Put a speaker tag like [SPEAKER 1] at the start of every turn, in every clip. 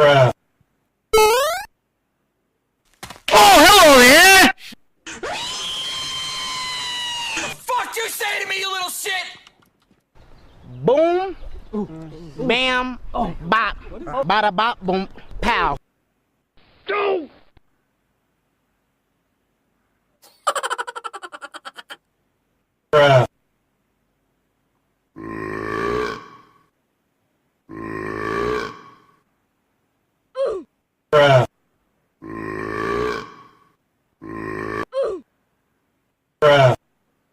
[SPEAKER 1] Bruh.
[SPEAKER 2] Oh, hello there!
[SPEAKER 3] The fuck you say to me, you little shit?
[SPEAKER 2] Boom, bam, bop, bada bop, boom, pow. Go!
[SPEAKER 1] Bruh. Bruh. Bruh.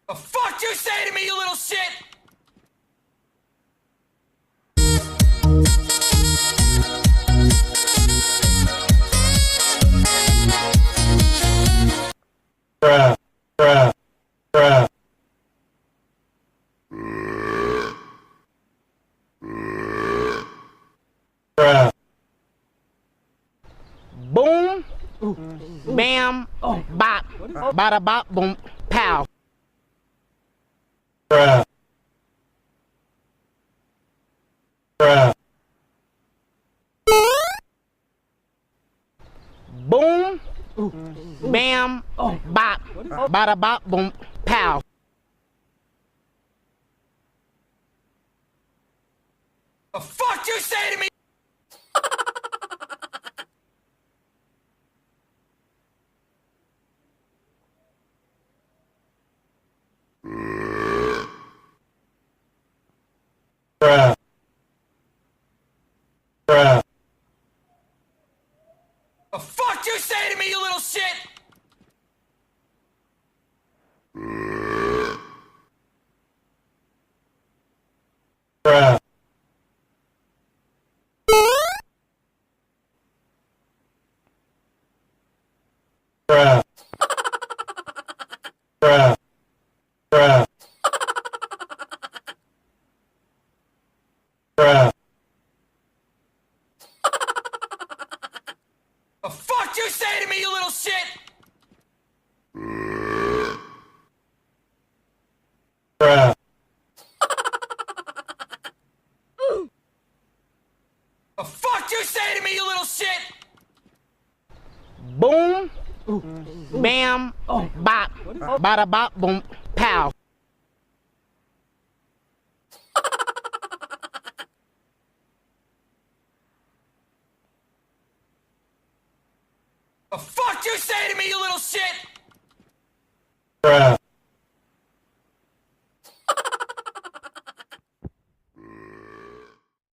[SPEAKER 3] The fuck you say to me, you little shit?
[SPEAKER 1] Bruh. Bruh. Bruh. Bruh.
[SPEAKER 2] Boom, bam, bop, bada bop, boom, pow.
[SPEAKER 1] Bruh. Bruh.
[SPEAKER 2] Boom, bam, bop, bada bop, boom, pow.
[SPEAKER 3] The fuck you say to me?
[SPEAKER 1] Bruh. Bruh.
[SPEAKER 3] The fuck you say to me, you little shit?
[SPEAKER 1] Bruh. Bruh. Bruh. Bruh. Bruh.
[SPEAKER 3] The fuck you say to me, you little shit?
[SPEAKER 1] Bruh.
[SPEAKER 3] The fuck you say to me, you little shit?
[SPEAKER 2] Boom, bam, bop, bada bop, boom, pow.
[SPEAKER 3] The fuck you say to me, you little shit?
[SPEAKER 1] Bruh.